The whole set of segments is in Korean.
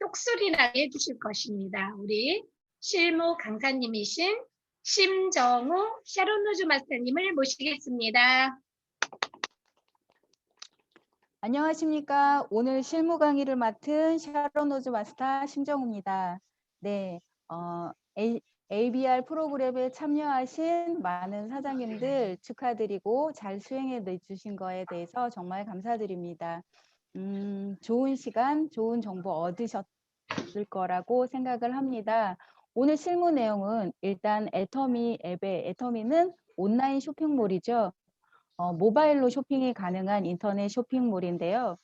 목소리 나게 해주실 것입니다. 우리 실무 강사님이신 심정우 샤론 로즈 마스터님을 모시겠습니다. 안녕하십니까. 오늘 실무 강의를 맡은 샤론 로즈 마스터 심정우입니다. 네, ABR 프로그램에 참여하신 많은 사장님들 축하드리고 잘 수행해 주신 거에 대해서 정말 감사드립니다. 좋은 시간, 좋은 정보 얻으셨을 거라고 생각을 합니다. 오늘 실무 내용은 일단 애터미 앱의 애터미는 온라인 쇼핑몰이죠. 모바일로 쇼핑이 가능한 인터넷 쇼핑몰인데요.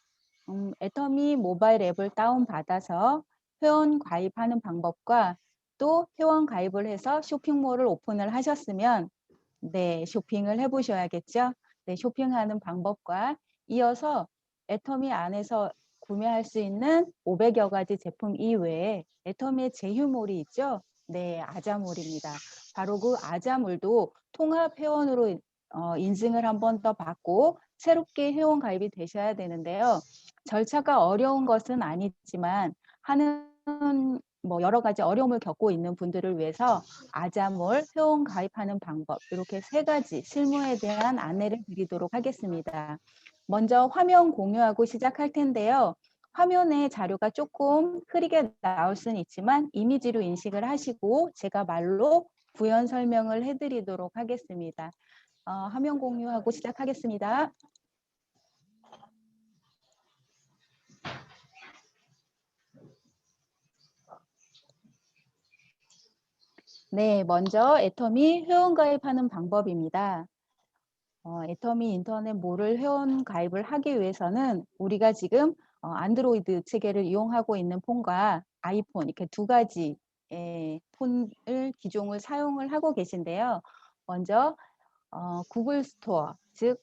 애터미 모바일 앱을 다운받아서 회원 가입하는 방법과 또 회원 가입을 해서 쇼핑몰을 오픈을 하셨으면 네, 쇼핑을 해보셔야겠죠. 네, 쇼핑하는 방법과 이어서 애터미 안에서 구매할 수 있는 500여 가지 제품 이외에 애터미의 제휴몰이 있죠. 네, 아자몰입니다. 바로 그 아자몰도 통합 회원으로 인증을 한 번 더 받고 새롭게 회원 가입이 되셔야 되는데요. 절차가 어려운 것은 아니지만 하는 여러 가지 어려움을 겪고 있는 분들을 위해서 아자몰 회원 가입하는 방법 이렇게 3가지 실무에 대한 안내를 드리도록 하겠습니다. 먼저 화면 공유하고 시작할 텐데요. 화면에 자료가 조금 흐리게 나올 수는 있지만 이미지로 인식을 하시고 제가 말로 부연 설명을 해드리도록 하겠습니다. 화면 공유하고 시작하겠습니다. 네, 먼저 애터미 회원 가입하는 방법입니다. 애터미 인터넷몰을 회원 가입을 하기 위해서는 우리가 지금 안드로이드 체계를 이용하고 있는 폰과 아이폰 이렇게 2가지 폰을 기종을 사용을 하고 계신데요. 먼저 구글 스토어, 즉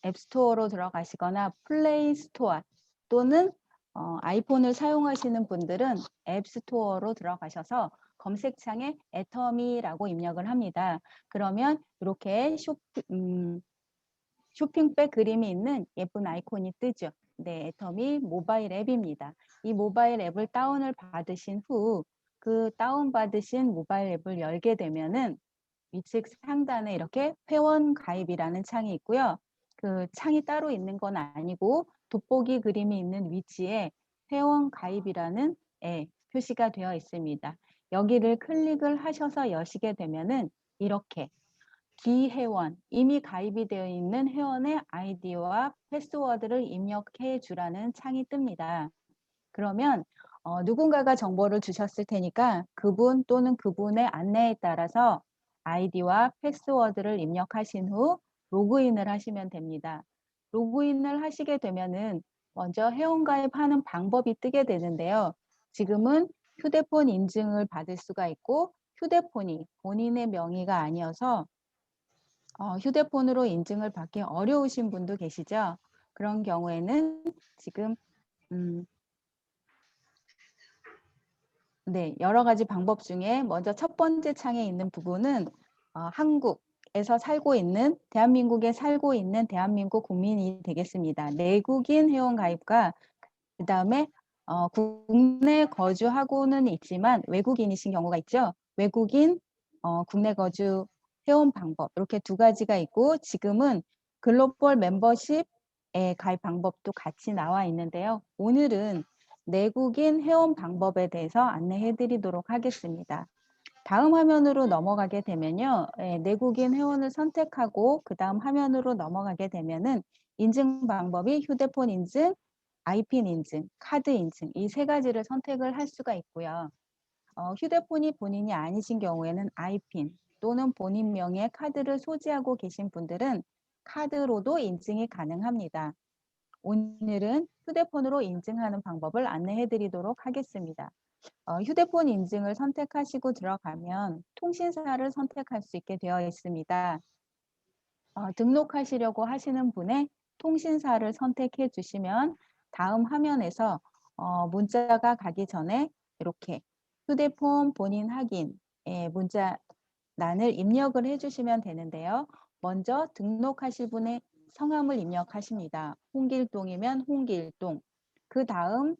앱스토어로 들어가시거나 플레이 스토어 또는 아이폰을 사용하시는 분들은 앱스토어로 들어가셔서 검색창에 애터미라고 입력을 합니다. 그러면 이렇게 쇼핑백 그림이 있는 예쁜 아이콘이 뜨죠. 네, 애터미 모바일 앱입니다. 이 모바일 앱을 다운을 받으신 후 그 다운받으신 모바일 앱을 열게 되면은 위측 상단에 이렇게 회원 가입이라는 창이 있고요. 그 창이 따로 있는 건 아니고 돋보기 그림이 있는 위치에 회원 가입이라는 표시가 되어 있습니다. 여기를 클릭을 하셔서 여시게 되면은 이렇게 기회원, 이미 가입이 되어 있는 회원의 아이디와 패스워드를 입력해 주라는 창이 뜹니다. 그러면 누군가가 정보를 주셨을 테니까 그분 또는 그분의 안내에 따라서 아이디와 패스워드를 입력하신 후 로그인을 하시면 됩니다. 로그인을 하시게 되면은 먼저 회원가입하는 방법이 뜨게 되는데요. 지금은 휴대폰 인증을 받을 수가 있고 휴대폰이 본인의 명의가 아니어서 휴대폰으로 인증을 받기 어려우신 분도 계시죠. 그런 경우에는 지금 네, 여러 가지 방법 중에 먼저 첫 번째 창에 있는 부분은 한국에서 살고 있는 대한민국에 살고 있는 대한민국 국민이 되겠습니다. 내국인 회원 가입과 그 다음에 국내 거주하고는 있지만 외국인이신 경우가 있죠. 외국인 국내 거주 회원 방법 이렇게 2가지가 있고 지금은 글로벌 멤버십에 가입 방법도 같이 나와 있는데요. 오늘은 내국인 회원 방법에 대해서 안내해 드리도록 하겠습니다. 다음 화면으로 넘어가게 되면요. 내국인 회원을 선택하고 그 다음 화면으로 넘어가게 되면은 인증 방법이 휴대폰 인증, 아이핀 인증, 카드 인증 이 3가지를 선택을 할 수가 있고요. 휴대폰이 본인이 아니신 경우에는 아이핀 또는 본인 명의의 카드를 소지하고 계신 분들은 카드로도 인증이 가능합니다. 오늘은 휴대폰으로 인증하는 방법을 안내해 드리도록 하겠습니다. 휴대폰 인증을 선택하시고 들어가면 통신사를 선택할 수 있게 되어 있습니다. 등록하시려고 하시는 분의 통신사를 선택해 주시면 다음 화면에서 문자가 가기 전에 이렇게 휴대폰 본인 확인 문자란을 입력을 해주시면 되는데요. 먼저 등록하실 분의 성함을 입력하십니다. 홍길동이면 홍길동. 그 다음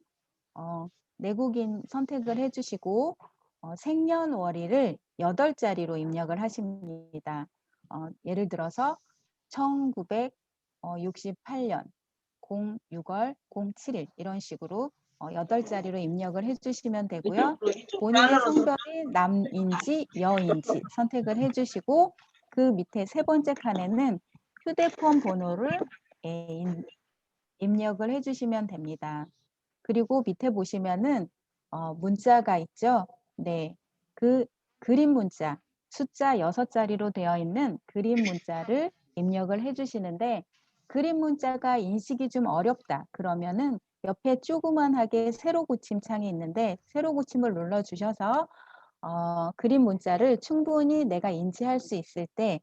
내국인 선택을 해주시고 생년월일을 8자리로 입력을 하십니다. 예를 들어서 1968년 06월 07일 이런 식으로 8자리로 입력을 해주시면 되고요. 본인의 성별이 남인지 여인지 선택을 해주시고 그 밑에 세 번째 칸에는 휴대폰 번호를 입력을 해주시면 됩니다. 그리고 밑에 보시면은 문자가 있죠. 네, 그 그림 문자 숫자 6자리로 되어 있는 그림 문자를 입력을 해주시는데 그림 문자가 인식이 좀 어렵다 그러면은 옆에 조그만하게 세로 고침 창이 있는데 세로 고침을 눌러주셔서 그림 문자를 충분히 내가 인지할 수 있을 때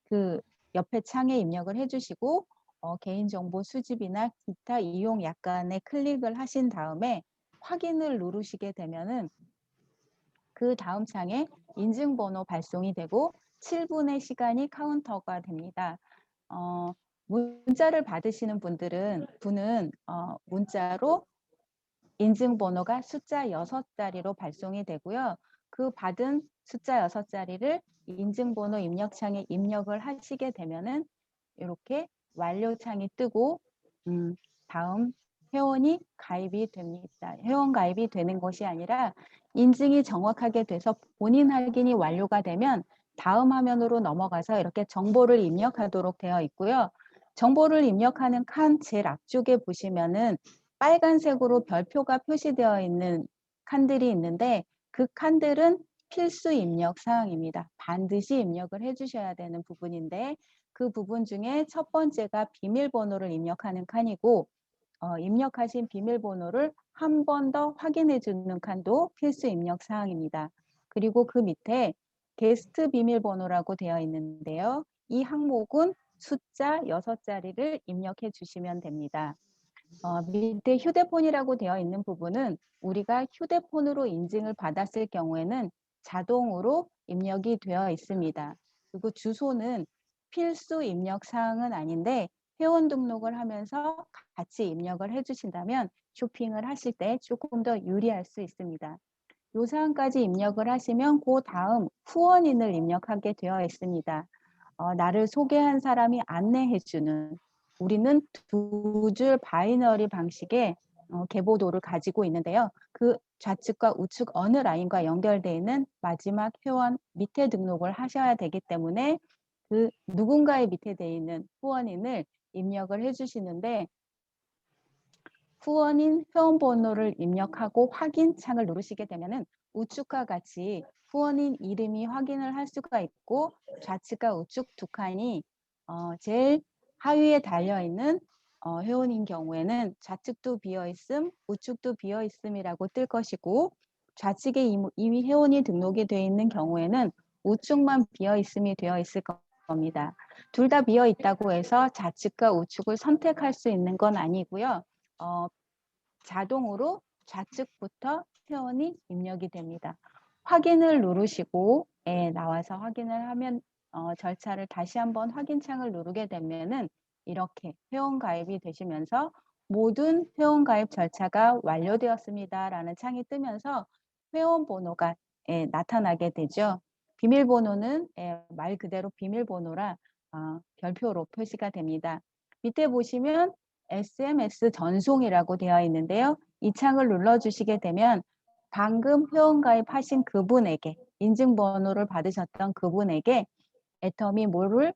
그 옆에 창에 입력을 해주시고 개인정보 수집이나 기타 이용 약관에 클릭을 하신 다음에 확인을 누르시게 되면은 그 다음 창에 인증번호 발송이 되고 7분의 시간이 카운터가 됩니다. 문자를 받으시는 분은 문자로 인증번호가 숫자 6자리로 발송이 되고요. 그 받은 숫자 6자리를 인증번호 입력창에 입력을 하시게 되면은 이렇게 완료창이 뜨고 다음 회원이 가입이 됩니다. 회원 가입이 되는 것이 아니라 인증이 정확하게 돼서 본인 확인이 완료가 되면 다음 화면으로 넘어가서 이렇게 정보를 입력하도록 되어 있고요. 정보를 입력하는 칸 제일 앞쪽에 보시면은 빨간색으로 별표가 표시되어 있는 칸들이 있는데 그 칸들은 필수 입력 사항입니다. 반드시 입력을 해주셔야 되는 부분인데 그 부분 중에 첫 번째가 비밀번호를 입력하는 칸이고 입력하신 비밀번호를 한 번 더 확인해 주는 칸도 필수 입력 사항입니다. 그리고 그 밑에 게스트 비밀번호라고 되어 있는데요. 이 항목은 숫자 6자리를 입력해 주시면 됩니다. 밑에 휴대폰이라고 되어 있는 부분은 우리가 휴대폰으로 인증을 받았을 경우에는 자동으로 입력이 되어 있습니다. 그리고 주소는 필수 입력 사항은 아닌데 회원 등록을 하면서 같이 입력을 해주신다면 쇼핑을 하실 때 조금 더 유리할 수 있습니다. 이 사항까지 입력을 하시면 그 다음 후원인을 입력하게 되어 있습니다. 나를 소개한 사람이 안내해주는 우리는 두 줄 바이너리 방식의 계보도를 가지고 있는데요. 그 좌측과 우측 어느 라인과 연결되어 있는 마지막 회원 밑에 등록을 하셔야 되기 때문에 그 누군가의 밑에 되어 있는 후원인을 입력을 해주시는데 후원인 회원 번호를 입력하고 확인 창을 누르시게 되면은 우측과 같이 후원인 이름이 확인을 할 수가 있고 좌측과 우측 두 칸이 제일 하위에 달려있는 회원인 경우에는 좌측도 비어있음, 우측도 비어있음이라고 뜰 것이고 좌측에 이미 회원이 등록이 되어 있는 경우에는 우측만 비어있음이 되어 있을 겁니다. 둘 다 비어있다고 해서 좌측과 우측을 선택할 수 있는 건 아니고요. 자동으로 좌측부터 회원이 입력이 됩니다. 확인을 누르시고 나와서 확인을 하면 절차를 다시 한번 확인창을 누르게 되면은 이렇게 회원 가입이 되시면서 모든 회원 가입 절차가 완료되었습니다 라는 창이 뜨면서 회원 번호가 나타나게 되죠. 비밀번호는 말 그대로 비밀번호라 별표로 표시가 됩니다. 밑에 보시면 SMS 전송이라고 되어 있는데요. 이 창을 눌러주시게 되면 방금 회원가입하신 그분에게 인증번호를 받으셨던 그분에게 애터미 몰을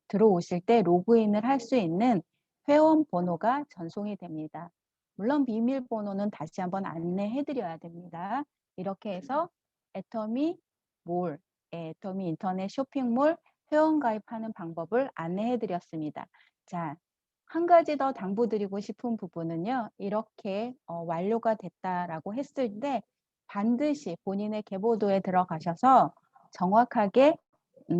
들어오실 때 로그인을 할 수 있는 회원 번호가 전송이 됩니다. 물론 비밀번호는 다시 한번 안내해 드려야 됩니다. 이렇게 해서 애터미 몰, 애터미 인터넷 쇼핑몰 회원가입하는 방법을 안내해 드렸습니다. 자, 한 가지 더 당부드리고 싶은 부분은요. 이렇게 완료가 됐다라고 했을 때 반드시 본인의 계보도에 들어가셔서 정확하게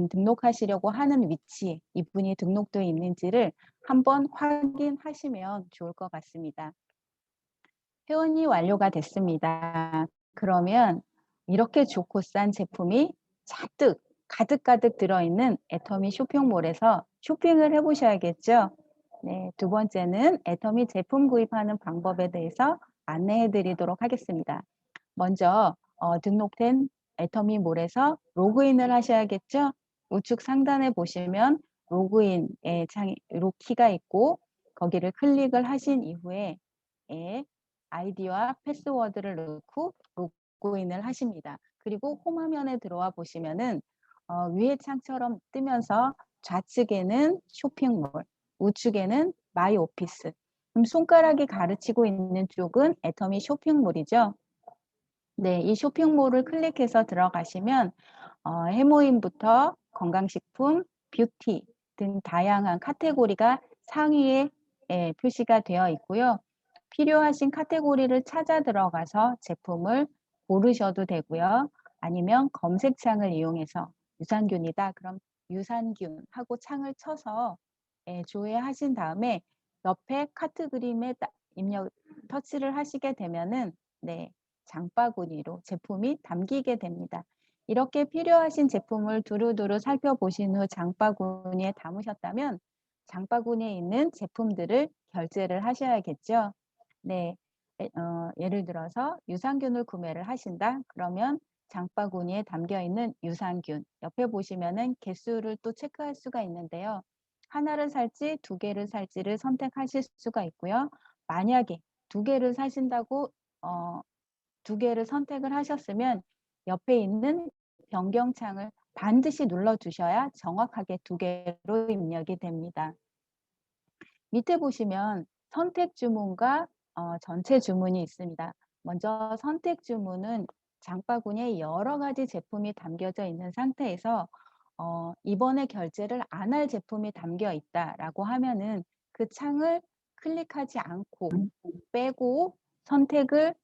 등록하시려고 하는 위치에 이분이 등록되어 있는지를 한번 확인하시면 좋을 것 같습니다. 회원이 완료가 됐습니다. 그러면 이렇게 좋고 싼 제품이 잔뜩 가득가득 들어있는 애터미 쇼핑몰에서 쇼핑을 해보셔야겠죠. 네, 두 번째는 애터미 제품 구입하는 방법에 대해서 안내해 드리도록 하겠습니다. 먼저 등록된 애터미몰에서 로그인을 하셔야겠죠? 우측 상단에 보시면 로그인의 키가 있고 거기를 클릭을 하신 이후에 아이디와 패스워드를 넣고 로그인을 하십니다. 그리고 홈 화면에 들어와 보시면은 위의 창처럼 뜨면서 좌측에는 쇼핑몰, 우측에는 마이 오피스. 그럼 손가락이 가르치고 있는 쪽은 애터미 쇼핑몰이죠. 네, 이 쇼핑몰을 클릭해서 들어가시면 해모임부터 건강식품, 뷰티 등 다양한 카테고리가 상위에 표시가 되어 있고요. 필요하신 카테고리를 찾아 들어가서 제품을 고르셔도 되고요. 아니면 검색창을 이용해서 유산균이다. 그럼 유산균 하고 창을 쳐서 조회하신 다음에 옆에 카트 그림에 입력 터치를 하시게 되면은 네, 장바구니로 제품이 담기게 됩니다. 이렇게 필요하신 제품을 두루두루 살펴보신 후 장바구니에 담으셨다면 장바구니에 있는 제품들을 결제를 하셔야겠죠. 네, 예를 들어서 유산균을 구매를 하신다. 그러면 장바구니에 담겨 있는 유산균 옆에 보시면은 개수를 또 체크할 수가 있는데요. 하나를 살지 두 개를 살지를 선택하실 수가 있고요. 만약에 두 개를 사신다고 두 개를 선택을 하셨으면 옆에 있는 변경창을 반드시 눌러주셔야 정확하게 두 개로 입력이 됩니다. 밑에 보시면 선택 주문과 전체 주문이 있습니다. 먼저 선택 주문은 장바구니에 여러 가지 제품이 담겨져 있는 상태에서 이번에 결제를 안 할 제품이 담겨 있다라고 하면은 그 창을 클릭하지 않고 빼고 선택을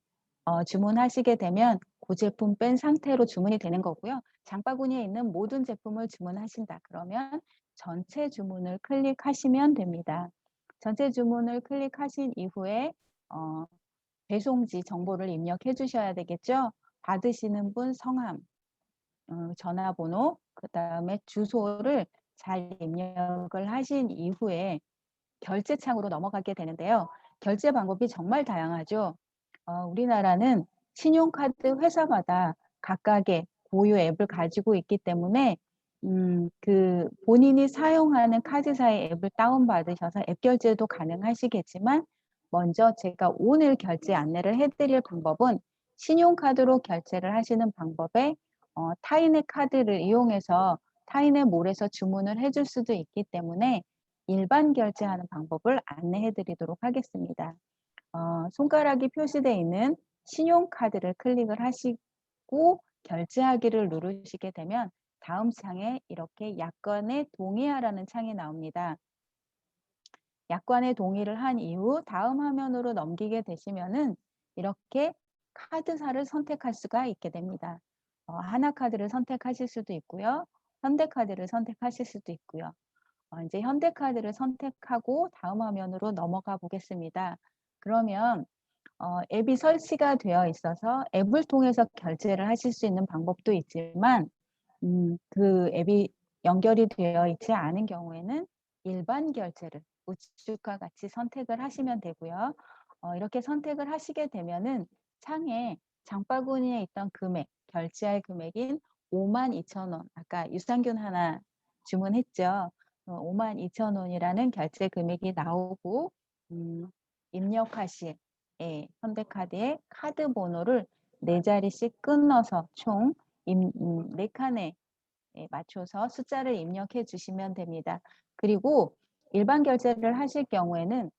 주문하시게 되면 그 제품 뺀 상태로 주문이 되는 거고요. 장바구니에 있는 모든 제품을 주문하신다. 그러면 전체 주문을 클릭하시면 됩니다. 전체 주문을 클릭하신 이후에 배송지 정보를 입력해 주셔야 되겠죠. 받으시는 분 성함, 전화번호, 그 다음에 주소를 잘 입력을 하신 이후에 결제창으로 넘어가게 되는데요. 결제 방법이 정말 다양하죠. 우리나라는 신용카드 회사마다 각각의 고유 앱을 가지고 있기 때문에 그 본인이 사용하는 카드사의 앱을 다운받으셔서 앱 결제도 가능하시겠지만 먼저 제가 오늘 결제 안내를 해드릴 방법은 신용카드로 결제를 하시는 방법에 타인의 카드를 이용해서 타인의 몰에서 주문을 해줄 수도 있기 때문에 일반 결제하는 방법을 안내해 드리도록 하겠습니다. 손가락이 표시되어 있는 신용카드를 클릭을 하시고 결제하기를 누르시게 되면 다음 창에 이렇게 약관에 동의하라는 창이 나옵니다. 약관에 동의를 한 이후 다음 화면으로 넘기게 되시면은 이렇게 카드사를 선택할 수가 있게 됩니다. 하나카드를 선택하실 수도 있고요. 현대카드를 선택하실 수도 있고요. 이제 현대카드를 선택하고 다음 화면으로 넘어가 보겠습니다. 그러면 앱이 설치가 되어 있어서 앱을 통해서 결제를 하실 수 있는 방법도 있지만 그 앱이 연결이 되어 있지 않은 경우에는 일반 결제를 우측과 같이 선택을 하시면 되고요. 이렇게 선택을 하시게 되면은 창에 장바구니에 있던 금액, 결제할 금액인 52,000원, 아까 유산균 하나 주문했죠. 52,000원이라는 결제 금액이 나오고 입력하실 현대카드의 카드 번호를 4자리씩 끊어서 총 4칸에 맞춰서 숫자를 입력해 주시면 됩니다. 그리고 일반 결제를 하실 경우에는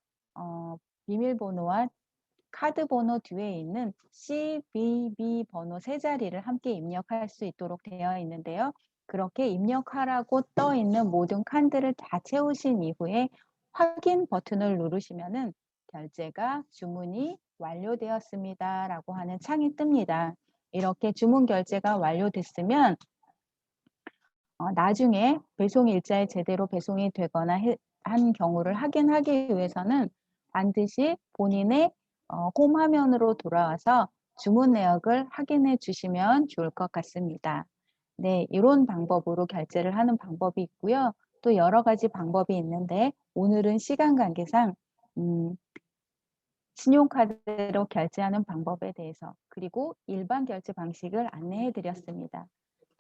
비밀번호와 카드 번호 뒤에 있는 CVV 번호 3자리를 함께 입력할 수 있도록 되어 있는데요. 그렇게 입력하라고 떠 있는 모든 칸들을 다 채우신 이후에 확인 버튼을 누르시면은 결제가 주문이 완료되었습니다. 라고 하는 창이 뜹니다. 이렇게 주문 결제가 완료됐으면 나중에 배송 일자에 제대로 배송이 되거나 한 경우를 확인하기 위해서는 반드시 본인의 홈 화면으로 돌아와서 주문 내역을 확인해 주시면 좋을 것 같습니다. 네, 이런 방법으로 결제를 하는 방법이 있고요. 또 여러 가지 방법이 있는데 오늘은 시간 관계상 신용카드로 결제하는 방법에 대해서 그리고 일반 결제 방식을 안내해 드렸습니다.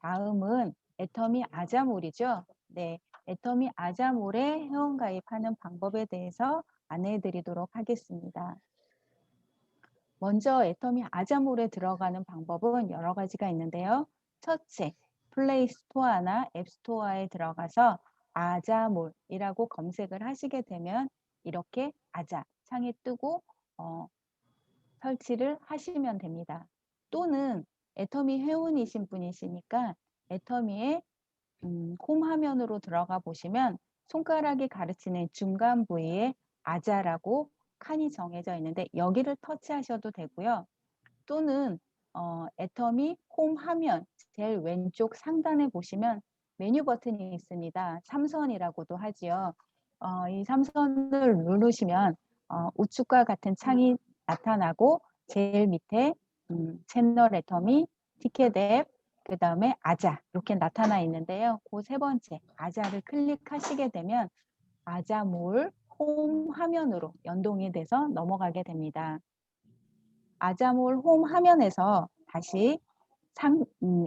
다음은 애터미 아자몰이죠. 네, 애터미 아자몰에 회원가입하는 방법에 대해서 안내해 드리도록 하겠습니다. 먼저 애터미 아자몰에 들어가는 방법은 여러 가지가 있는데요. 첫째, 플레이 스토어나 앱 스토어에 들어가서 아자몰이라고 검색을 하시게 되면 이렇게 아자 창이 뜨고 설치를 하시면 됩니다. 또는 애터미 회원이신 분이시니까 애터미의 홈 화면으로 들어가 보시면 손가락이 가르치는 중간 부위에 아자라고 칸이 정해져 있는데 여기를 터치하셔도 되고요. 또는 애터미 홈 화면 제일 왼쪽 상단에 보시면 메뉴 버튼이 있습니다. 삼선이라고도 하지요. 이 삼선을 누르시면 우측과 같은 창이 나타나고 제일 밑에 채널 애터미, 티켓 앱, 그 다음에 아자 이렇게 나타나 있는데요. 그 세 번째 아자를 클릭하시게 되면 아자몰 홈 화면으로 연동이 돼서 넘어가게 됩니다. 아자몰 홈 화면에서 다시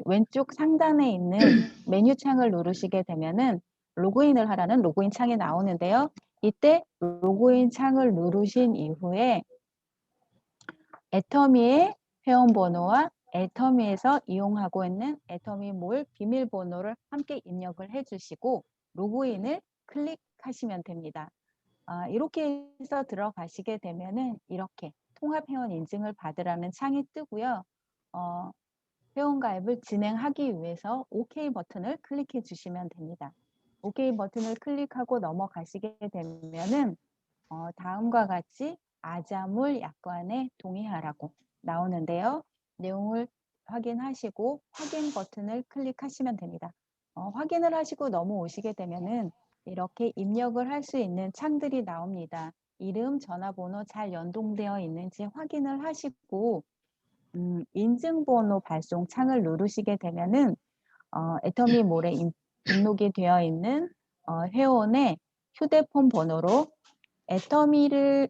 왼쪽 상단에 있는 메뉴 창을 누르시게 되면은 로그인을 하라는 로그인 창이 나오는데요. 이때 로그인 창을 누르신 이후에 애터미의 회원번호와 애터미에서 이용하고 있는 애터미몰 비밀번호를 함께 입력을 해주시고 로그인을 클릭하시면 됩니다. 이렇게 해서 들어가시게 되면은 이렇게 통합회원 인증을 받으라는 창이 뜨고요. 회원가입을 진행하기 위해서 OK 버튼을 클릭해 주시면 됩니다. OK 버튼을 클릭하고 넘어가시게 되면은 다음과 같이 아자몰 약관에 동의하라고 나오는데요. 내용을 확인하시고 확인 버튼을 클릭하시면 됩니다. 확인을 하시고 넘어오시게 되면은 이렇게 입력을 할 수 있는 창들이 나옵니다. 이름, 전화번호 잘 연동되어 있는지 확인을 하시고 인증번호 발송 창을 누르시게 되면은 애터미몰에 등록이 되어 있는 회원의 휴대폰 번호로 애터미몰을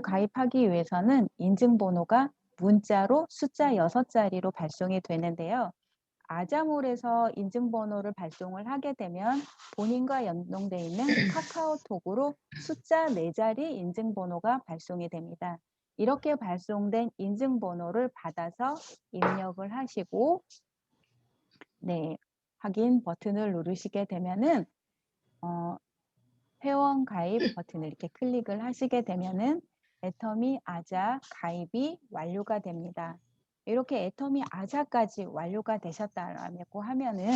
가입하기 위해서는 인증번호가 문자로 숫자 6자리로 발송이 되는데요. 아자몰에서 인증번호를 발송을 하게 되면 본인과 연동되어 있는 카카오톡으로 숫자 4자리 인증번호가 발송이 됩니다. 이렇게 발송된 인증번호를 받아서 입력을 하시고 네, 확인 버튼을 누르시게 되면은 회원 가입 버튼을 이렇게 클릭을 하시게 되면은 애터미 아자 가입이 완료가 됩니다. 이렇게 애터미 아자까지 완료가 되셨다라고 하면은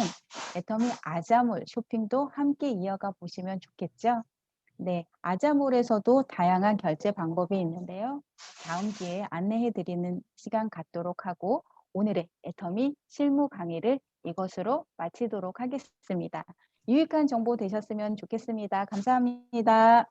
애터미 아자몰 쇼핑도 함께 이어가 보시면 좋겠죠. 네, 아자몰에서도 다양한 결제 방법이 있는데요. 다음 기회에 안내해 드리는 시간 갖도록 하고 오늘의 애터미 실무 강의를 이것으로 마치도록 하겠습니다. 유익한 정보 되셨으면 좋겠습니다. 감사합니다.